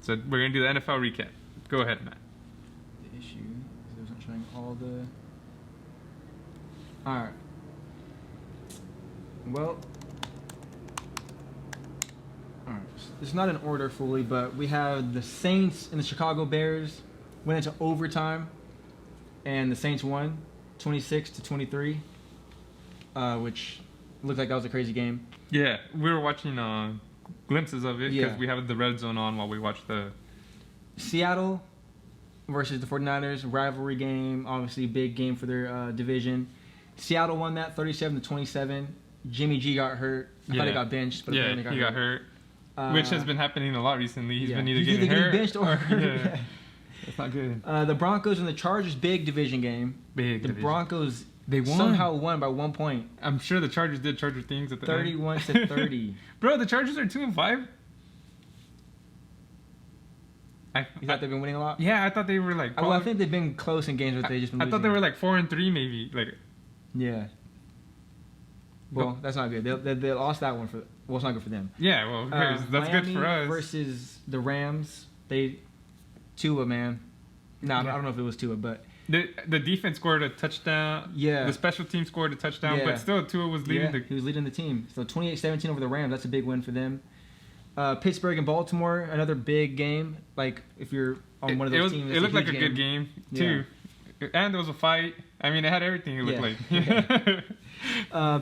So we're going to do the NFL recap. Go ahead, Matt. The issue is it wasn't showing all the... Alright. Well... Alright. It's not in order fully, but we have the Saints and the Chicago Bears went into overtime. And the Saints won 26-23. Which looked like that was a crazy game. Yeah, we were watching glimpses of it because Yeah. we have the red zone on while we watch the... Seattle versus the 49ers, rivalry game, obviously big game for their division. Seattle won that 37-27. Jimmy G got hurt. I thought he got benched, but apparently he got hurt. Which has been happening a lot recently. He's been either getting hurt benched or yeah. It's not good. The Broncos and the Chargers, big division game. Big division. Broncos They won. somehow won by 1 point. I'm sure the Chargers did Charger things at the 31-30. Bro, the Chargers are 2-5. You thought they've been winning a lot? Yeah, I thought they were like... Well, I think they've been close in games, but they just been losing. I thought they were like 4-3 maybe. Like, yeah. Well, that's not good. They lost that one for... Well, it's not good for them. yeah, well, who cares? That's Miami good for us. versus the Rams. Tua, man. No, Yeah. I don't know if it was Tua, but... The defense scored a touchdown. Yeah. The special team scored a touchdown, Yeah. but still Tua was leading he was leading the team. So 28-17 over the Rams. That's a big win for them. Pittsburgh and Baltimore, another big game. Like, if you're on one of those teams. It looked like a good game, too. Yeah. And there was a fight. I mean, it had everything, it looked like.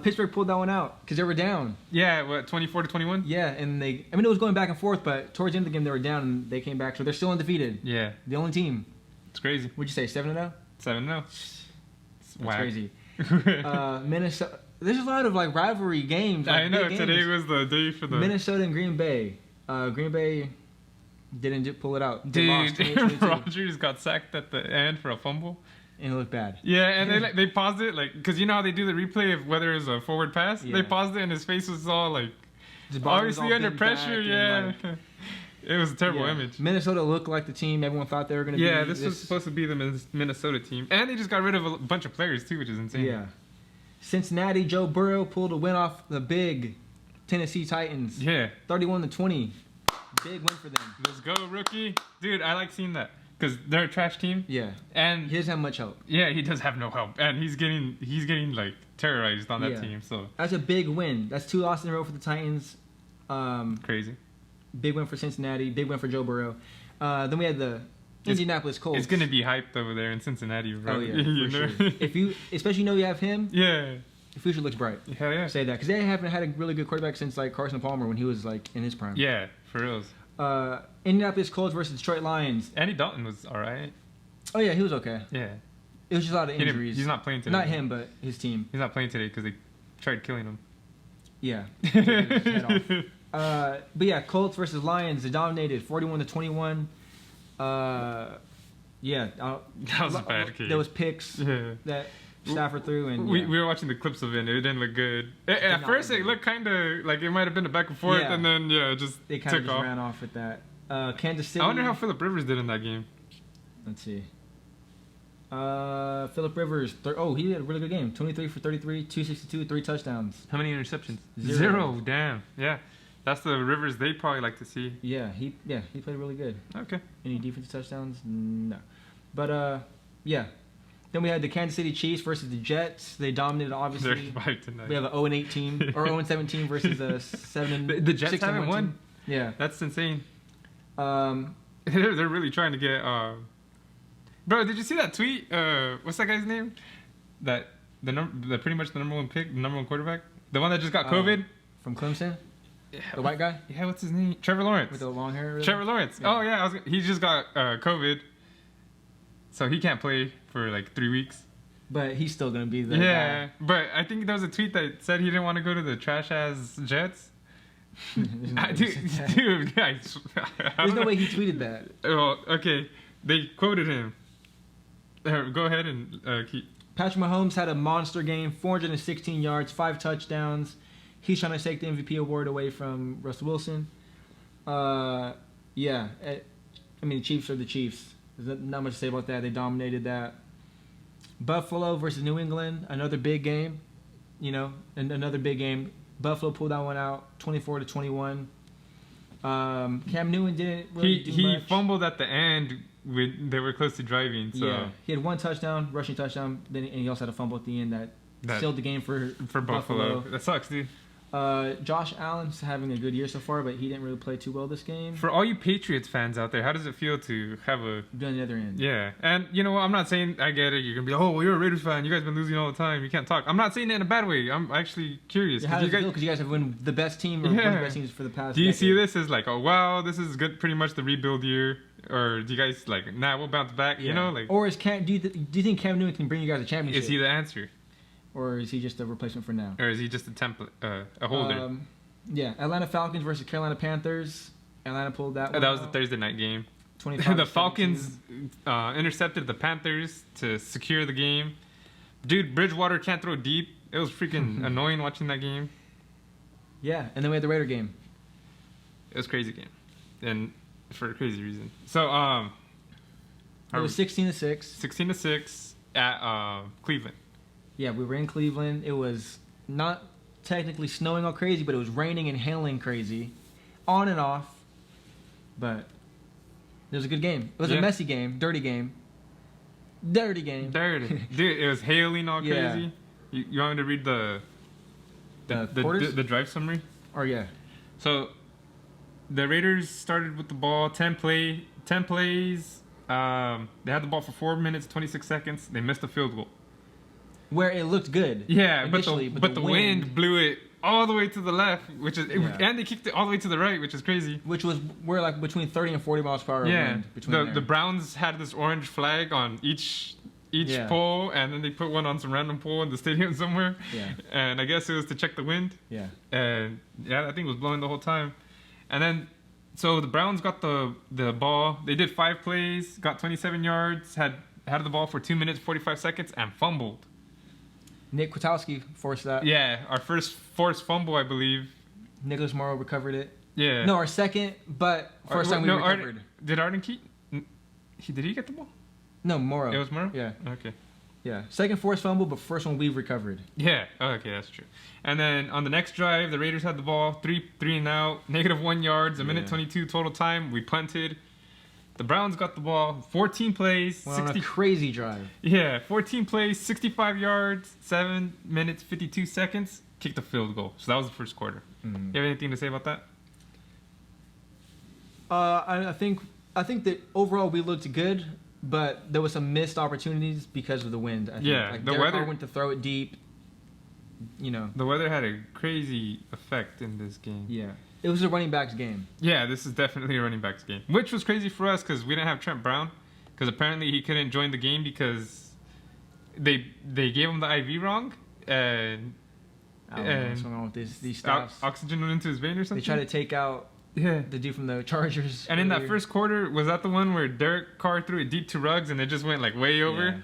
Pittsburgh pulled that one out because they were down. Yeah, what, 24-21? Yeah, and it was going back and forth, but towards the end of the game, they were down, and they came back. So they're still undefeated. Yeah. The only team. It's crazy. What'd you say, 7-0? 7-0. That's crazy. Minnesota. There's a lot of like rivalry games. Like, I know today was the day for the Minnesota and Green Bay. Green Bay didn't pull it out. They dude. lost 28-22. Rodgers got sacked at the end for a fumble. And it looked bad. Yeah, and they paused it like because you know how they do the replay of whether it's a forward pass. Yeah. They paused it and his face was all like His body was obviously all under bent pressure. back Yeah, and, like, it was a terrible yeah. image. Minnesota looked like the team everyone thought they were going to be. Yeah, this was supposed to be the Minnesota team, and they just got rid of a bunch of players too, which is insane. Yeah. Cincinnati, Joe Burrow pulled a win off the big Tennessee Titans. Yeah. 31-20. Big win for them. Let's go, rookie. Dude, I like seeing that because they're a trash team. Yeah. And He doesn't have much help. yeah, he does have no help, and he's getting like terrorized on that Yeah. team. So That's a big win. That's 2 losses in a row for the Titans. crazy. Big win for Cincinnati. Big win for Joe Burrow. Then we had the Indianapolis Colts. It's gonna be hyped over there in Cincinnati, bro. Oh yeah, You for know? sure. If you, especially you have him, Yeah. the future looks bright. Hell yeah. Say that because they haven't had a really good quarterback since like Carson Palmer when he was like in his prime. Yeah, for reals. Indianapolis Colts versus Detroit Lions. Andy Dalton was alright. Oh yeah, he was okay. Yeah. It was just a lot of injuries. He's not playing today. Not him, but his team. He's not playing today because they tried killing him. Yeah. Took his head off. But yeah, Colts versus Lions. They dominated 41-21. Yeah. That was a bad game. There was picks Yeah. that Stafford threw, and We yeah. were watching the clips of it and it didn't look good. At not first look it good. looked kind of like it might have been a back and forth Yeah. and then yeah, it just they kind of took just off. ran off with that. Kansas City. I wonder how Phillip Rivers did in that game. Let's see. Phillip Rivers. He had a really good game. 23 for 33, 262, 3 touchdowns. How many interceptions? 0. 0. Damn. Yeah. That's the Rivers they probably like to see. Yeah, he played really good. Okay. Any defensive touchdowns? No. But yeah. Then we had the Kansas City Chiefs versus the Jets. They dominated, obviously. They're 5 tonight. We have an 0-8 team or 0-7 team versus a 7. The Jets 6 and haven't 1 won. team. Yeah. That's insane. Um, They're really trying to get. Bro, did you see that tweet? What's that guy's name? The pretty much the number 1 pick, the number 1 quarterback, the one that just got COVID from Clemson, yeah, the white guy Yeah, what's his name? Trevor Lawrence. with the long hair. Really? Trevor Lawrence. Yeah. Oh yeah, he just got COVID, so he can't play for like 3 weeks. But he's still gonna be the Yeah, guy. but I think there was a tweet that said he didn't want to go to the trash ass Jets. There's no way he said that. Dude, guys. There's no way he tweeted that. Well, okay, they quoted him. Go ahead and keep. Patrick Mahomes had a monster game, 416 yards, 5 touchdowns. He's trying to take the MVP award away from Russell Wilson. I mean, the Chiefs are the Chiefs. There's not much to say about that. They dominated that. Buffalo versus New England, another big game. Another big game. Buffalo pulled that one out, 24-21. Cam Newton didn't really do He much. fumbled at the end when they were close to driving. So Yeah, he had one touchdown, rushing touchdown. Then and he also had a fumble at the end that sealed the game for Buffalo. That sucks, dude. Josh Allen's having a good year so far, but he didn't really play too well this game. For all you Patriots fans out there, how does it feel to have a... Be on the other end. Yeah, and you know what? I'm not saying I get it. You're going to be, oh, well, you're a Raiders fan. You guys been losing all the time. You can't talk. I'm not saying it in a bad way. I'm actually curious. Yeah, how does it feel? Because you guys have been the best team or one of the best teams for the past Do you decade. see this as like, oh, wow, this is good, pretty much the rebuild year? Or do you guys like, nah, we'll bounce back, you know? Like, or is do you think Cam Newton can bring you guys a championship? is he the answer? Or is he just a replacement for now? Or is he just a template, a holder? Yeah, Atlanta Falcons versus Carolina Panthers. Atlanta pulled that one That was out. the Thursday night game. 25 The Falcons intercepted the Panthers to secure the game. Dude, Bridgewater can't throw deep. It was freaking annoying watching that game. Yeah, and then we had the Raider game. It was a crazy game. And for a crazy reason. So, It was 16-6. 16-6 at Cleveland. Yeah, we were in Cleveland. It was not technically snowing all crazy, but it was raining and hailing crazy. On and off. But it was a good game. It was a messy game. Dirty game. Dirty game. Dirty. Dude, it was hailing all Yeah. crazy. You want me to read the quarters? the drive summary? Or yeah. So, the Raiders started with the ball, 10 plays. They had the ball for 4 minutes, 26 seconds. They missed a field goal. Where it looked good. Yeah, but initially, the wind blew it all the way to the left, which is and they kicked it all the way to the right, which is crazy. Which was we're like between 30 and 40 miles per hour wind between the Browns had this orange flag on each pole, and then they put one on some random pole in the stadium somewhere. Yeah. And I guess it was to check the wind. Yeah. And yeah, that thing was blowing the whole time. And then so the Browns got the ball. They did 5 plays, got 27 yards, had the ball for 2 minutes 45 seconds, and fumbled. Nick Kwiatkowski forced that. Yeah, our first forced fumble, I believe. Nicholas Morrow recovered it. Yeah. No, our second, but first time we recovered. Did Arden Keat? Did he get the ball? No, Morrow. It was Morrow? Yeah. Okay. Yeah. Second forced fumble, but first one we recovered. Yeah. Oh, okay, that's true. And then on the next drive, the Raiders had the ball, three and out, -1 yards, a minute 22 total time. We punted. The Browns got the ball, 14 plays, Went on a crazy drive. Yeah, 14 plays, 65 yards, 7 minutes 52 seconds. Kicked a field goal. So that was the first quarter. Mm-hmm. You have anything to say about that? I think that overall we looked good, but there was some missed opportunities because of the wind. I think. Yeah, like the Derek weather Carr went to throw it deep. You know. The weather had a crazy effect in this game. Yeah. It was a running backs game. Yeah, this is definitely a running backs game, which was crazy for us because we didn't have Trent Brown, because apparently he couldn't join the game because they gave him the IV wrong, and I don't know what's going on with these staffs. Oxygen went into his vein or something. They tried to take out the dude from the Chargers. And in that first quarter, was that the one where Derek Carr threw it deep to Ruggs and it just went like way over? Yeah.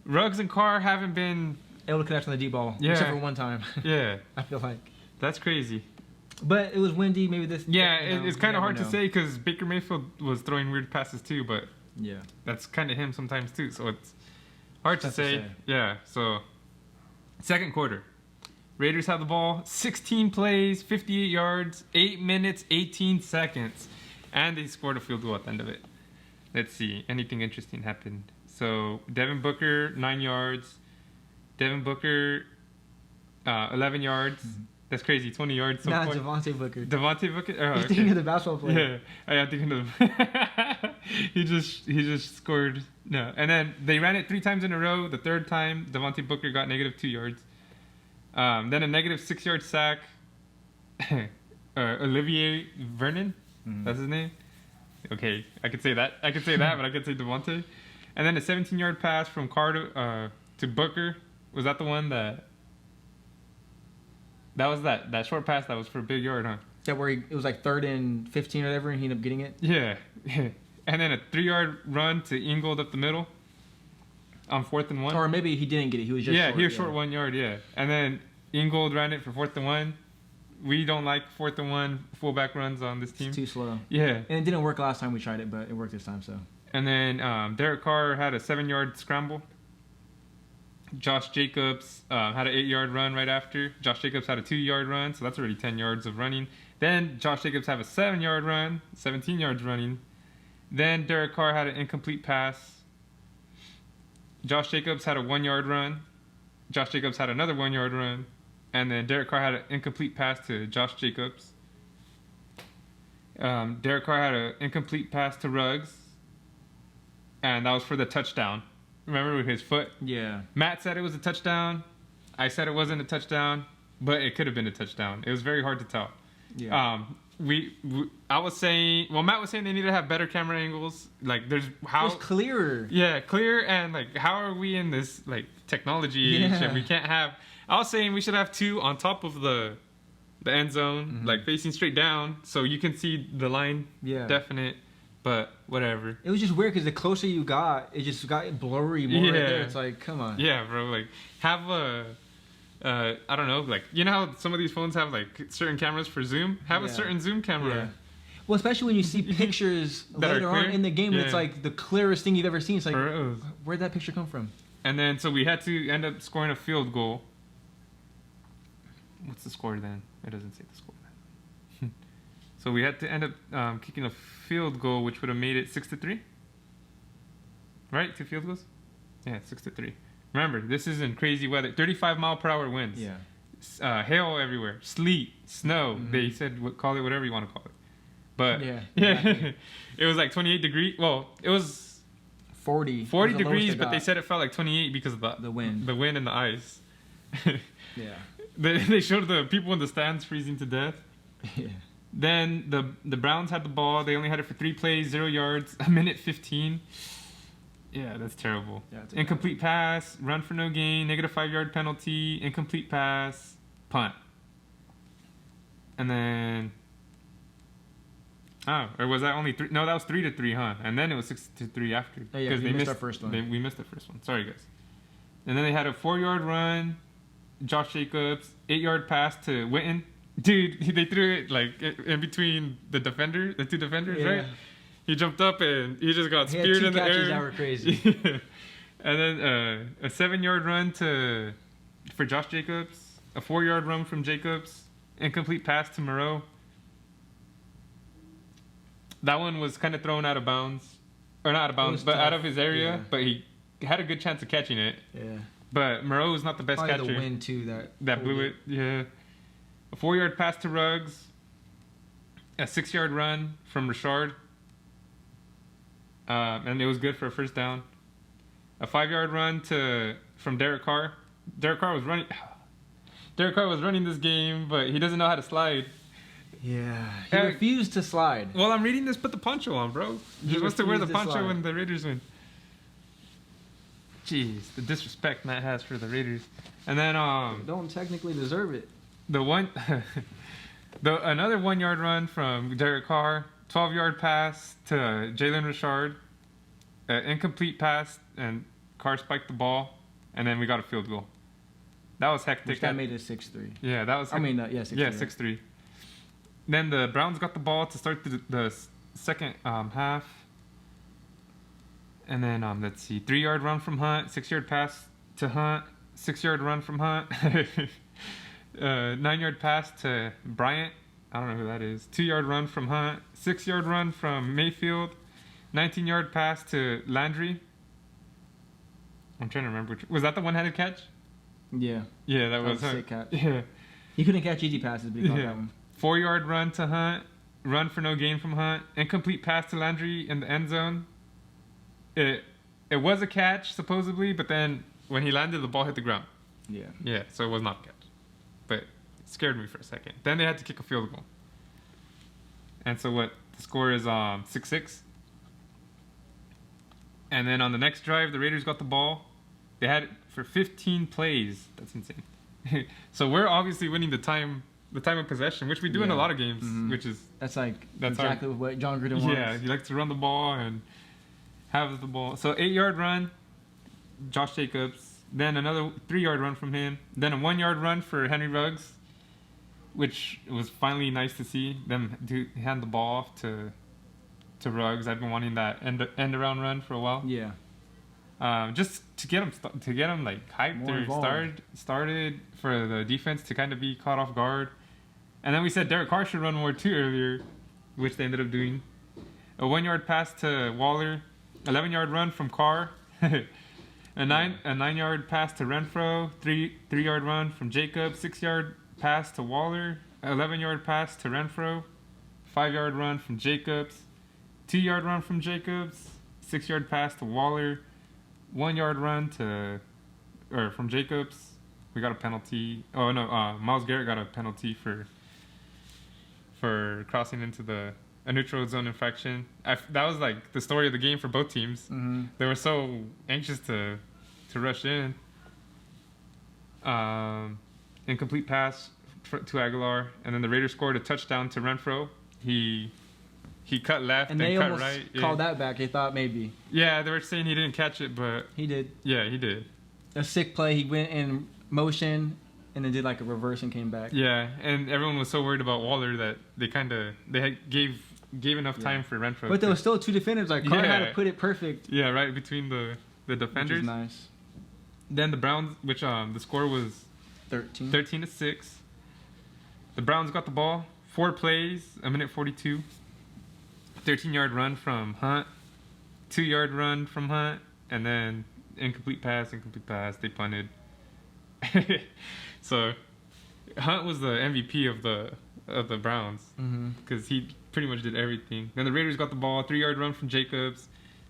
Ruggs and Carr haven't been able to connect on the deep ball, except for one time. Yeah, I feel like that's crazy. But it was windy. Maybe this. Yeah, it's kind of hard to say because Baker Mayfield was throwing weird passes too, but yeah, that's kind of him sometimes too. So it's hard to say. Yeah. So second quarter, Raiders have the ball, 16 plays, 58 yards, 8 minutes, 18 seconds, and they scored a field goal at the end of it. Let's see, anything interesting happened. So Devin Booker 9 yards, Devin Booker 11 yards. Mm-hmm. That's crazy. 20 yards. Nah, Devontae Booker. Devontae Booker. Oh, You're thinking of the basketball player. Yeah, I'm thinking of. he just scored. No, and then they ran it 3 times in a row. The third time, Devontae Booker got -2 yards. Then a -6 yard sack. Olivier Vernon. Mm-hmm. That's his name. Okay, I could say that. But I could say Devontae. And then a 17-yard pass from Carr to Booker. Was that the one that? That was that short pass that was for a big yard, huh? Yeah, where it was like 3rd and 15 or whatever, and he ended up getting it. Yeah. And then a 3-yard run to Ingold up the middle on 4th and 1. Or maybe he didn't get it. He was just short. He was short 1 yard, yeah. And then Ingold ran it for 4th and 1. We don't like 4th and 1 fullback runs on this team. It's too slow. Yeah. And it didn't work last time we tried it, but it worked this time, so. And then Derek Carr had a 7-yard scramble. Josh Jacobs had an 8-yard run right after. Josh Jacobs had a 2-yard run, so that's already 10 yards of running. Then Josh Jacobs had a 7-yard run, 17 yards running. Then Derek Carr had an incomplete pass. Josh Jacobs had a 1-yard run. Josh Jacobs had another 1-yard run. And then Derek Carr had an incomplete pass to Josh Jacobs. Derek Carr had an incomplete pass to Ruggs. And that was for the touchdown. Remember, with his foot? Yeah. Matt said it was a touchdown. I said it wasn't a touchdown, but it could have been a touchdown. It was very hard to tell. Yeah. I was saying, well, Matt was saying they need to have better camera angles. Like, there's how It was clearer. Yeah, clear, and like, how are we in this like technology age and we can't have? I was saying we should have 2 on top of the end zone, like facing straight down, so you can see the line. Yeah. Definite, but whatever. It was just weird because the closer you got, it just got blurry more. Right there. It's like, come on. Yeah, bro. Like, have a. I don't know, like, you know how some of these phones have like certain cameras for zoom? Have a certain zoom camera. Yeah. Well, especially when you see pictures later on in the game, it's like the clearest thing you've ever seen. It's like, where'd that picture come from? And then, so we had to end up scoring a field goal. What's the score then? It doesn't say the score then. So we had to end up kicking a field goal, which would have made it 6-3. Right? 2 field goals? Yeah, 6-3. Remember, this is in crazy weather. 35-mile-per-hour winds. Yeah. Hail everywhere. Sleet. Snow. They said, call it whatever you want to call it. But, yeah. It was like 28 degrees. Well, it was 40 degrees, but they said it felt like 28 because of the wind. The wind and the ice. Yeah. They showed the people in the stands freezing to death. Yeah. Then the Browns had the ball. They only had it for 3 plays, 0 yards, 1:15. Yeah, that's terrible. Yeah, incomplete pass, run for no gain, -5-yard penalty, incomplete pass, punt. And then, or was that only 3? No, that was 3-3, huh? And then it was 6-3 after. Because they missed our first one. We missed the first one. Sorry, guys. And then they had a 4-yard run, Josh Jacobs, 8-yard pass to Witten. Dude, they threw it like in between the 2 defenders, right? He jumped up and he just got speared in the air. That were crazy. And then a 7-yard run for Josh Jacobs, a 4-yard run from Jacobs, incomplete pass to Moreau. That one was kind of thrown out of bounds, or not out of bounds, but out of his area. Yeah. But he had a good chance of catching it. Yeah. But Moreau was not the best catcher. The wind too that blew it. Yeah. A 4-yard pass to Ruggs, a 6-yard run from Richard. And it was good for a first down. A 5-yard run from Derek Carr. Derek Carr was running this game, but he doesn't know how to slide. Yeah, he refused to slide. Well, I'm reading this. Put the poncho on, bro. He wants to wear the poncho when the Raiders win. Jeez, the disrespect Matt has for the Raiders. And then they don't technically deserve it. Another 1-yard run from Derek Carr. 12-yard pass to Jalen Richard, incomplete pass, and Carr spiked the ball, and then we got a field goal. That was hectic. Which that made it 6-3. Yeah, that was. 6-3. Yeah, 6-3. Then the Browns got the ball to start the second half, and then let's see, 3-yard run from Hunt, 6-yard pass to Hunt, 6-yard run from Hunt, 9-yard pass to Bryant. I don't know who that is. 2-yard run from Hunt, 6-yard run from Mayfield, 19-yard pass to Landry. I'm trying to remember was that the one-handed catch? Yeah. Yeah, that was a sick catch. Yeah. He couldn't catch easy passes, but he caught that one. 4-yard run to Hunt, run for no gain from Hunt, incomplete pass to Landry in the end zone. It was a catch supposedly, but then when he landed, the ball hit the ground. Yeah. Yeah, so it was not a catch. But scared me for a second. Then they had to kick a field goal. And so the score is 6-6. And then on the next drive, the Raiders got the ball. They had it for 15 plays. That's insane. So we're obviously winning the time of possession, which we do in a lot of games, which is that's exactly what John Gruden wants. Yeah, he likes to run the ball and have the ball. So 8-yard run, Josh Jacobs. Then another 3-yard run from him. Then a 1-yard run for Henry Ruggs, which was finally nice to see them hand the ball off to Ruggs. I've been wanting that end around run for a while. Yeah. Just to get them like hyped or started for the defense to kind of be caught off guard. And then we said Derek Carr should run more too earlier, which they ended up doing. A 1-yard pass to Waller, 11-yard run from Carr, a 9-yard pass to Renfro, 3-yard run from Jacobs, 6-yard pass to Waller, 11-yard pass to Renfro, 5-yard run from Jacobs, 2-yard run from Jacobs, 6-yard pass to Waller, 1-yard run from Jacobs. We got a penalty. Oh no, Myles Garrett got a penalty for crossing into a neutral zone infraction. That was like the story of the game for both teams. Mm-hmm. They were so anxious to rush in. Incomplete pass to Aguilar, and then the Raiders scored a touchdown to Renfro. He cut left and they cut almost right. called that back. They thought maybe. Yeah, they were saying he didn't catch it, but he did. Yeah, he did. A sick play. He went in motion and then did like a reverse and came back. Yeah, and everyone was so worried about Waller that they gave enough time for Renfro. But there was still two defenders. Like Carr had to put it perfect. Yeah, right between the defenders. Which is nice. Then the Browns, which the score was 13-6. The Browns got the ball. 4 plays, a minute 42. 13-yard run from Hunt. 2-yard run from Hunt, and then incomplete pass. They punted. So Hunt was the MVP of the Browns because he pretty much did everything. Then the Raiders got the ball. 3-yard run from Jacobs.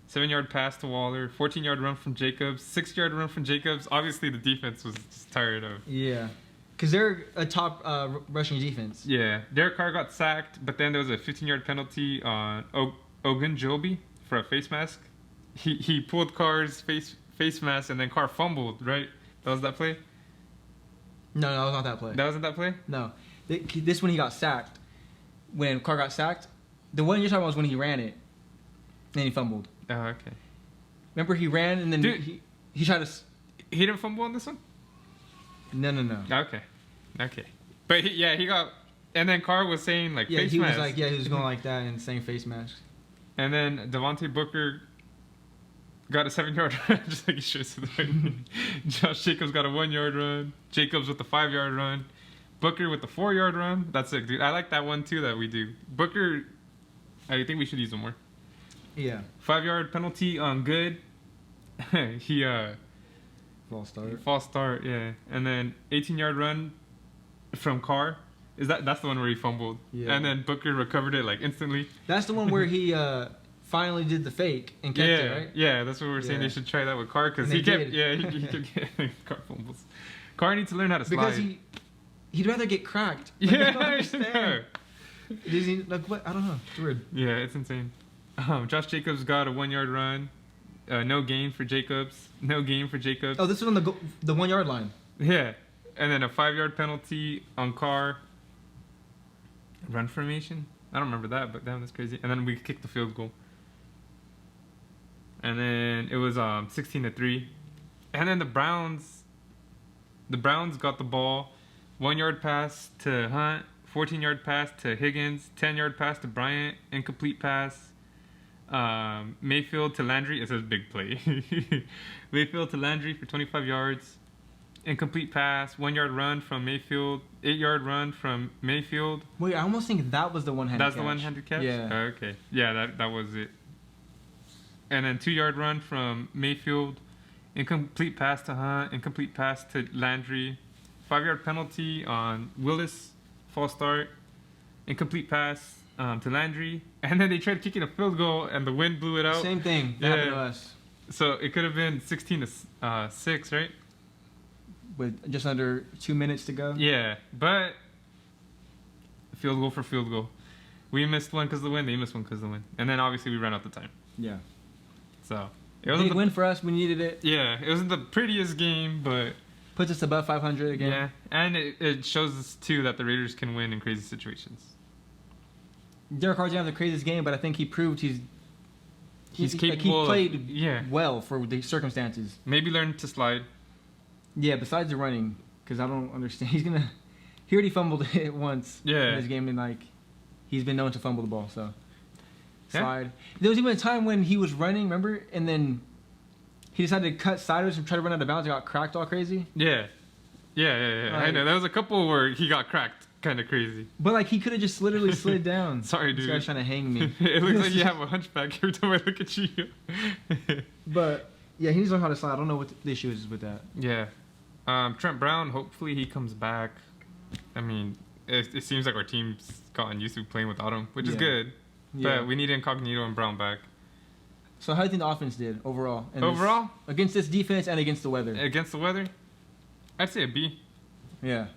7-yard pass to Waller. 14-yard run from Jacobs. 6-yard run from Jacobs. Obviously, the defense was just tired of. Yeah. Because they're a top rushing defense. Yeah. Derek Carr got sacked, but then there was a 15-yard penalty on Ogunjobi for a face mask. He pulled Carr's face mask, and then Carr fumbled, right? That was that play? No, that was not that play. That wasn't that play? No. This when he got sacked. When Carr got sacked, the one you're talking about was when he ran it, and he fumbled. Oh, okay. Remember he ran, and then he tried to... He didn't fumble on this one? No. Okay. But he got, and then Carr was saying like face mask. He was going like that and saying face mask. And then Devontae Booker got a 7-yard run, just like he should have. Josh Jacobs got a 1-yard run. Jacobs with the 5-yard run. Booker with the 4-yard run. That's it, dude. I like that one too that we do. Booker, I think we should use him more. Yeah. 5-yard penalty on Good. He False start, yeah. And then 18-yard run from Carr. That's the one where he fumbled. Yeah. And then Booker recovered it like instantly. That's the one where he finally did the fake and kept it, right? Yeah, that's what we're saying. They should try that with Carr because he kept getting Carr fumbles. Carr needs to learn how to slide. Because he'd rather get cracked. Like, yeah, I don't understand. Does he, like, what? I don't know. It's weird. Yeah, it's insane. Josh Jacobs got a 1-yard run. No gain for Jacobs. Oh, this was on the 1-yard line. Yeah. And then a 5-yard penalty on Carr. Run formation? I don't remember that, but damn, that's crazy. And then we kicked the field goal. And then it was 16-3. And then the Browns got the ball. 1-yard pass to Hunt. 14-yard pass to Higgins. 10-yard pass to Bryant. Incomplete pass. Mayfield to Landry. It says big play. Mayfield to Landry for 25 yards. Incomplete pass. 1-yard run from Mayfield. 8-yard run from Mayfield. Wait, I almost think that was the one-handed catch. That's the one-handed catch? Yeah. Okay. Yeah, that was it. And then 2-yard run from Mayfield. Incomplete pass to Hunt. Incomplete pass to Landry. 5-yard penalty on Willis. False start. Incomplete pass to Landry. And then they tried kicking a field goal, and the wind blew it out. Same thing. That happened to us. So it could have been 16-6, right? With just under 2 minutes to go. Yeah, but field goal for field goal. We missed one because of the wind. They missed one because of the wind. And then obviously we ran out the time. Yeah. So it was a big win for us. We needed it. Yeah, it wasn't the prettiest game, but puts us above 500 again. Yeah, and it shows us too that the Raiders can win in crazy situations. Derek Carr didn't have the craziest game, but I think he proved he's capable. Like he played well for the circumstances. Maybe learn to slide. Yeah, besides the running, because I don't understand. He already fumbled it once in this game, and like he's been known to fumble the ball. So slide. There was even a time when he was running, remember, and then he decided to cut sideways and try to run out of bounds and got cracked all crazy. Yeah. I know. There was a couple where he got cracked. kind of crazy. But like he could have just literally slid down. Sorry, dude. This guy's trying to hang me. It looks like you have a hunchback every time I look at you. But yeah, he needs to learn how to slide. I don't know what the issue is with that. Yeah. Trent Brown, hopefully he comes back. I mean, it seems like our team's gotten used to playing without him, which is good. Yeah. But we need Incognito and Brown back. So how do you think the offense did overall? Against this defense and against the weather? Against the weather? I'd say a B. Yeah,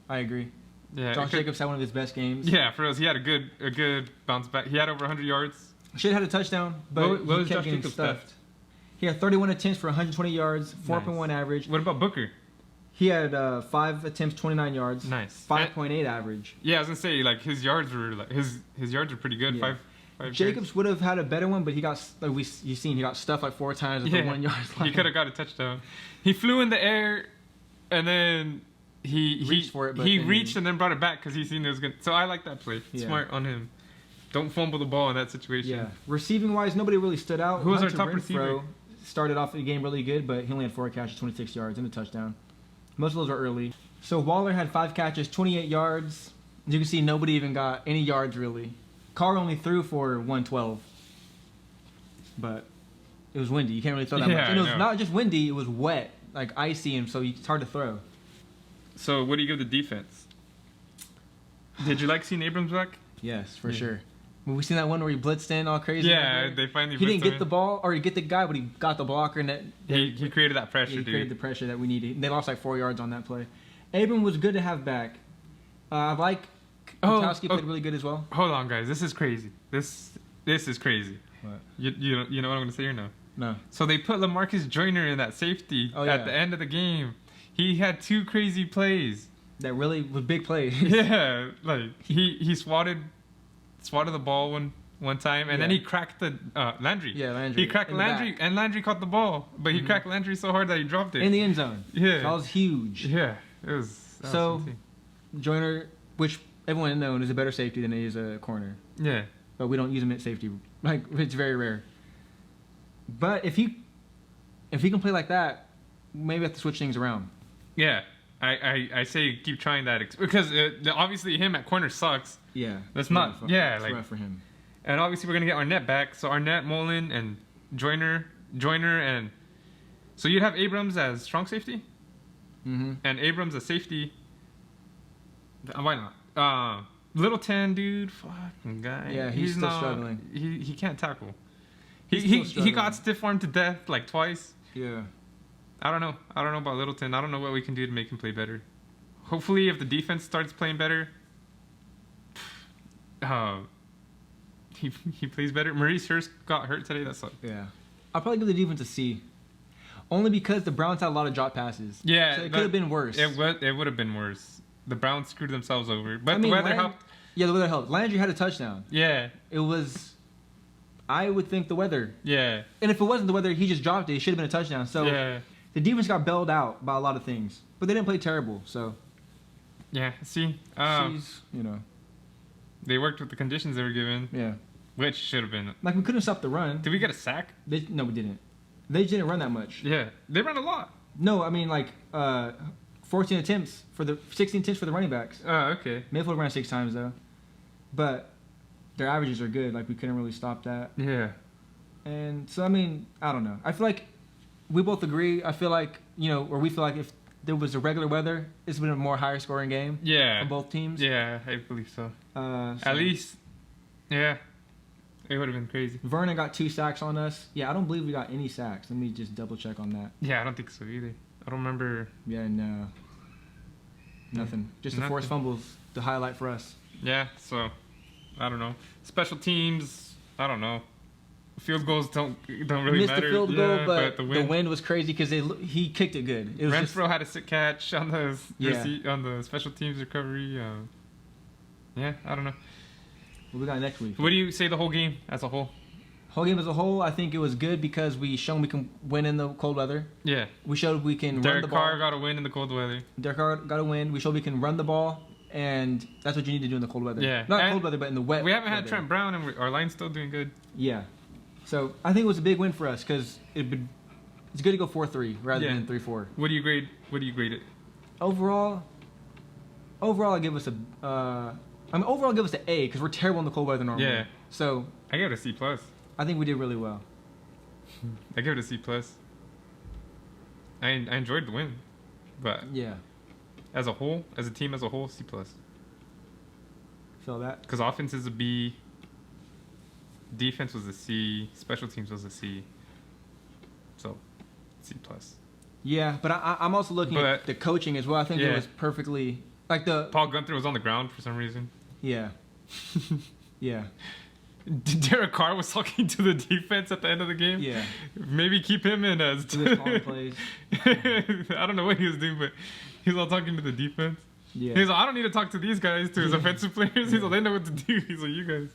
I agree. Yeah, Josh Jacobs had one of his best games. Yeah, for us, he had a good bounce back. He had over 100 yards. Should have had a touchdown, but what he was kept Josh getting Jacobs' stuffed. best? He had 31 attempts for 120 yards, 4.1 Nice. average. What about Booker? He had 5 attempts, 29 yards. Nice. 5.8 average. Yeah, I was gonna say like his yards were his yards are pretty good. Yeah. Five Jacobs would have had a better one, but he got he got stuffed like 4 times at the 1 yard line. He could have got a touchdown. He flew in the air, and then he reached for it. But he reached and then brought it back because he seen it was good. So I like that play. Yeah. Smart on him. Don't fumble the ball in that situation. Yeah. Receiving wise, nobody really stood out. Who was our Hunter top Renfrow receiver? Started off the game really good, but he only had 4 catches, 26 yards, and a touchdown. Most of those are early. So Waller had 5 catches, 28 yards. As you can see, nobody even got any yards really. Carr only threw for 112. But it was windy. You can't really throw that much. And it was not just windy, it was wet, like icy, and so it's hard to throw. So what do you give the defense? Did you like seeing Abrams back? Yes, for sure. When we seen that one where he blitzed in all crazy. Yeah, they finally. He didn't get the ball, or he get the guy, but he got the blocker, and he created that pressure. He dude. created the pressure that we needed. They lost like 4 yards on that play. Abram was good to have back. I like Kwiatkowski played really good as well. Hold on, guys. This is crazy. This is crazy. What? You know what I'm gonna say or no? No. So they put LaMarcus Joyner in that safety at the end of the game. He had 2 crazy plays. That really was big plays. Yeah, like he swatted the ball one time, and then he cracked the Landry. Yeah, Landry. He cracked Landry, and Landry caught the ball, but he cracked Landry so hard that he dropped it in the end zone. Yeah, that was huge. Yeah, it was. So Joyner, which everyone knows is a better safety than he is a corner. Yeah, but we don't use him at safety. Like it's very rare. But if he can play like that, maybe we have to switch things around. Yeah, I say keep trying that because obviously him at corner sucks. Yeah, that's not. Yeah, like rough for him. And obviously we're gonna get Arnett back. So Arnett, Mullen, and Joyner, and so you'd have Abrams as strong safety, and Abrams as safety. Why not? Littleton, dude, fucking guy. Yeah, he's still struggling. He can't tackle. He got stiff armed to death like twice. Yeah. I don't know about Littleton. I don't know what we can do to make him play better. Hopefully, if the defense starts playing better, he plays better. Maurice Hurst got hurt today. That sucked. Yeah. I'll probably give the defense a C. Only because the Browns had a lot of drop passes. Yeah. So it could have been worse. It would have been worse. The Browns screwed themselves over. But the weather helped. Yeah, the weather helped. Landry had a touchdown. Yeah. It was... I would think the weather. Yeah. And if it wasn't the weather, he just dropped it. It should have been a touchdown. So the defense got bailed out by a lot of things. But they didn't play terrible, so... Yeah, see? They worked with the conditions they were given. Yeah. Which should have been... Like, we couldn't stop the run. Did we get a sack? No, we didn't. They didn't run that much. Yeah. They ran a lot. No, I mean, 16 attempts for the running backs. Oh, okay. Mayfield ran 6 times, though. But their averages are good. Like, we couldn't really stop that. Yeah. And so, I mean, I don't know. I feel like we both agree. I feel like, or we feel like if there was a regular weather, this would have been a more higher scoring game. Yeah. For both teams. Yeah, I believe so. So at least, yeah. It would have been crazy. Vernon got 2 sacks on us. Yeah, I don't believe we got any sacks. Let me just double check on that. Yeah, I don't think so either. I don't remember. Yeah, no. Nothing. Just the forced fumbles to highlight for us. Yeah, so I don't know. Special teams, I don't know. Field goals don't really missed matter. The field goal, but the wind was crazy because he kicked it good. It was Renfrow had a sick catch on the special teams recovery. Yeah, I don't know. What we got next week? What do you say the whole game as a whole? Whole game as a whole, I think it was good because we shown we can win in the cold weather. Yeah. We showed we can Derek run the ball. Carr got a win in the cold weather. Derek Carr got a win. We showed we can run the ball, and that's what you need to do in the cold weather. Yeah. Not cold weather, but in the wet We haven't weather. had Trent Brown, and our line's still doing good. Yeah. So I think it was a big win for us because it's good to go 4-3 rather than 3-4. What do you grade it? Overall, overall, I give us overall, give us an A because we're terrible in the cold weather normally. Yeah. So I give it a C plus. I think we did really well. I give it a C plus. I enjoyed the win, but Yeah. as a whole, as a team as a whole, C plus. Feel that? Because offense is a B, defense was a C, special teams was a C. So, C plus. Yeah, but I'm also looking at the coaching as well. I think it was perfectly like Paul Gunther was on the ground for some reason. Yeah. Yeah. Derek Carr was talking to the defense at the end of the game. Yeah. Maybe keep him in as plays. I don't know what he was doing, but he was all talking to the defense. Yeah. He's like, I don't need to talk to these guys, to his offensive players. He's like, they know what to do. He's like, you guys.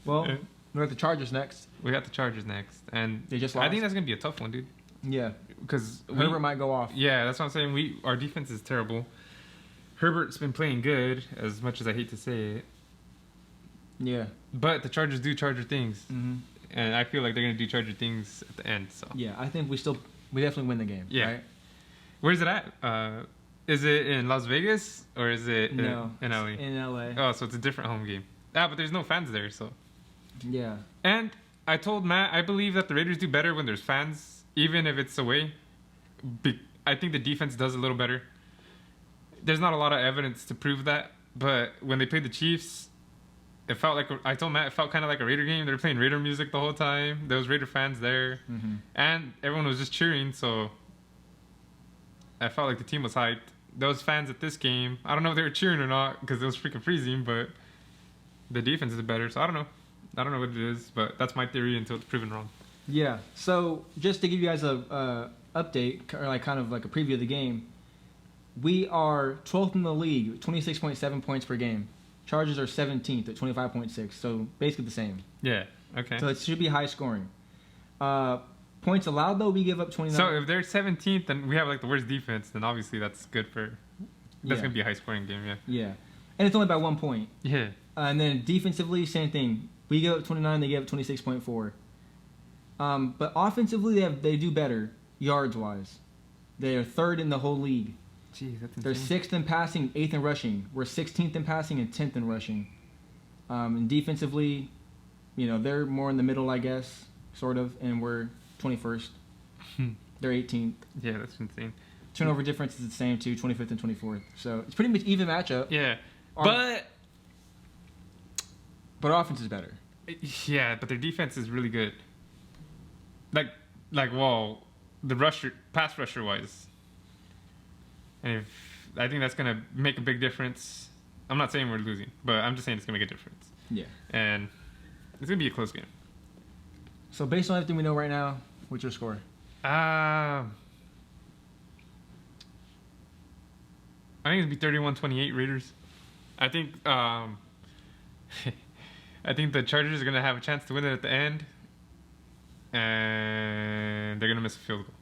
Well, we got the Chargers next. We got the Chargers next, and they just lost. I think that's gonna be a tough one, dude. Yeah, because Herbert might go off. Yeah, that's what I'm saying. Our defense is terrible. Herbert's been playing good, as much as I hate to say it. Yeah. But the Chargers do Charger things. Mm-hmm. And I feel like they're going to do Charger things at the end. So yeah, I think we definitely win the game. Yeah. Right? Where's it at? Is it in Las Vegas or is it in LA? In LA. Oh, so it's a different home game. But there's no fans there, so. Yeah. And I told Matt, I believe that the Raiders do better when there's fans, even if it's away. I think the defense does a little better. There's not a lot of evidence to prove that, but when they played the Chiefs, it felt like, I told Matt, it felt kind of like a Raider game. They were playing Raider music the whole time. There was Raider fans there. Mm-hmm. And everyone was just cheering, so I felt like the team was hyped. Those fans at this game, I don't know if they were cheering or not because it was freaking freezing, but the defense is better, so I don't know. I don't know what it is, but that's my theory until it's proven wrong. Yeah, so just to give you guys a update, or like kind of like a preview of the game, we are 12th in the league, 26.7 points per game. Chargers are 17th at 25.6, so basically the same. Yeah, okay. So it should be high scoring. Points allowed, though, we give up 29. So if they're 17th and we have like the worst defense, then obviously that's good for... That's going to be a high scoring game, yeah. Yeah. And it's only by 1 point. Yeah. And then defensively, same thing. We give up 29, they give up 26.4. But offensively, they do better, yards-wise. They are third in the whole league. Jeez, that's insane. They're 6th in passing, 8th in rushing. We're 16th in passing and 10th in rushing. And defensively, they're more in the middle, I guess, sort of, and we're 21st. They're 18th. Yeah, that's insane. Turnover difference is the same, too, 25th and 24th. So it's pretty much even matchup. Yeah. But offense is better. Yeah, but their defense is really good. The pass rusher wise. And I think that's going to make a big difference. I'm not saying we're losing, but I'm just saying it's going to make a difference. Yeah. And it's going to be a close game. So based on everything we know right now, what's your score? I think it's going to be 31-28 Raiders. I think I think the Chargers are going to have a chance to win it at the end. And they're going to miss a field goal.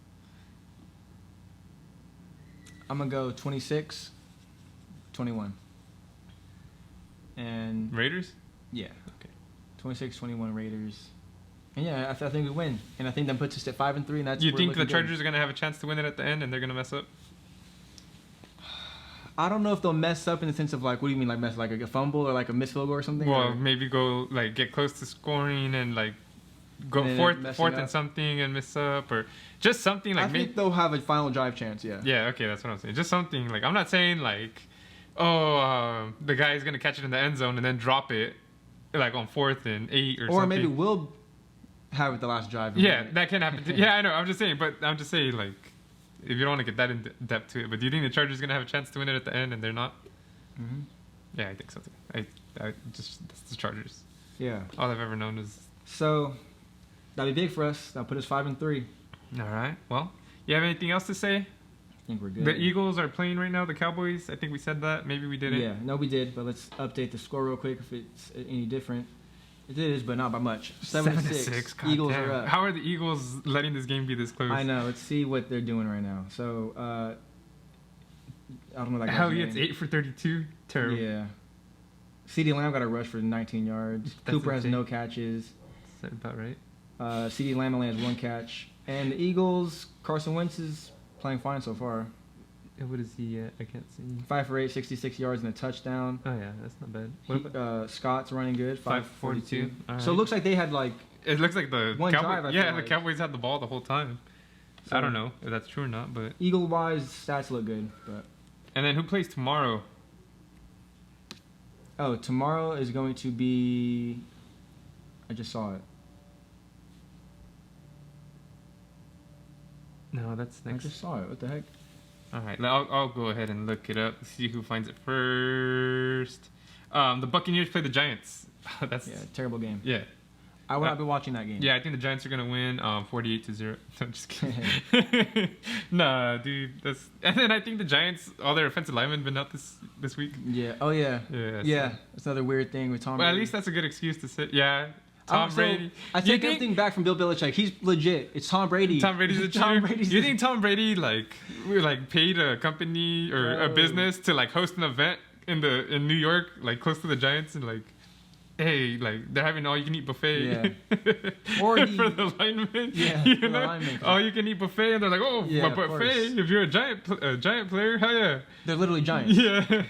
I'm going to go 26-21. And Raiders? Yeah. Okay. 26-21 Raiders. And yeah, I think we win. And I think that puts us at 5-3, and that's You think the Chargers are going to have a chance to win it at the end and they're going to mess up? I don't know if they'll mess up in the sense of like, what do you mean like mess? Like a fumble or like a missed field goal or something? Well, maybe go like get close to scoring and like go fourth and something and miss up or just something like. I think they'll have a final drive chance. Yeah. Yeah. Okay, that's what I'm saying. Just something like I'm not saying like, the guy's gonna catch it in the end zone and then drop it, like on 4th and 8 or something. Or maybe we'll have it the last drive. Yeah, that can happen. Yeah, I know. I'm just saying like. If you don't want to get that in depth to it, but do you think the Chargers are going to have a chance to win it at the end and they're not? Mm-hmm. Yeah, I think so too. That's the Chargers. Yeah. All I've ever known is. So, that'll be big for us. That'll put us 5-3. All right. Well, you have anything else to say? I think we're good. The Eagles are playing right now. The Cowboys. I think we said that. Maybe we didn't. Yeah. No, we did. But let's update the score real quick if it's any different. It is, but not by much. 7-6. Eagles are up. How are the Eagles letting this game be this close? I know. Let's see what they're doing right now. So, I don't know. Like Elliott's 8 for 32. Terrible. Yeah. CeeDee Lamb got a rush for 19 yards. Cooper insane. has no catches. Is that about right? CeeDee Lamb only has 1 catch. And the Eagles, Carson Wentz is playing fine so far. What is he at? I can't see. 5 for 8, 66 yards and a touchdown. Oh yeah, that's not bad. What about Scott's running good, 542. Right. So it looks like they had like it looks like the one drive. the Cowboys had the ball the whole time. So, I don't know if that's true or not, but Eagle-wise, stats look good. But and then who plays tomorrow? oh, tomorrow is going to be. I just saw it. No, that's next. I just saw it. What the heck? All right, I'll go ahead and look it up. See who finds it first. The Buccaneers play the Giants. That's terrible game. Yeah. I will not be watching that game. Yeah, I think the Giants are gonna win 48-0. I'm just kidding. Nah, dude. And then I think the Giants, all their offensive linemen been out this week. Yeah. Oh yeah. Yeah. So. That's another weird thing with Tom. Well, Brady. at least that's a good excuse to say. Yeah. Tom Brady. I take everything back from Bill Belichick. He's legit. It's Tom Brady. Tom Brady's a cheater. You think Tom Brady like paid a company or a business to like host an event in New York, like close to the Giants, and like, hey, like they're having all you can eat buffet. Yeah. Or for the linemen. Yeah. You know, all you can eat buffet, and they're like, oh, yeah, buffet. If you're a giant player, hell yeah. They're literally giants. Yeah.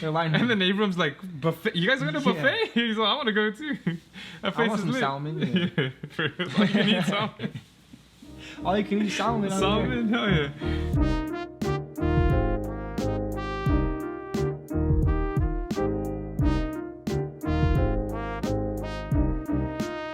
They're linemen. And then Abram's like, buffet. You guys are going to buffet? He's like, I want to go too. That place is lit. Salmon. Yeah. For all you can eat salmon. All you can eat salmon. Salmon, hell yeah.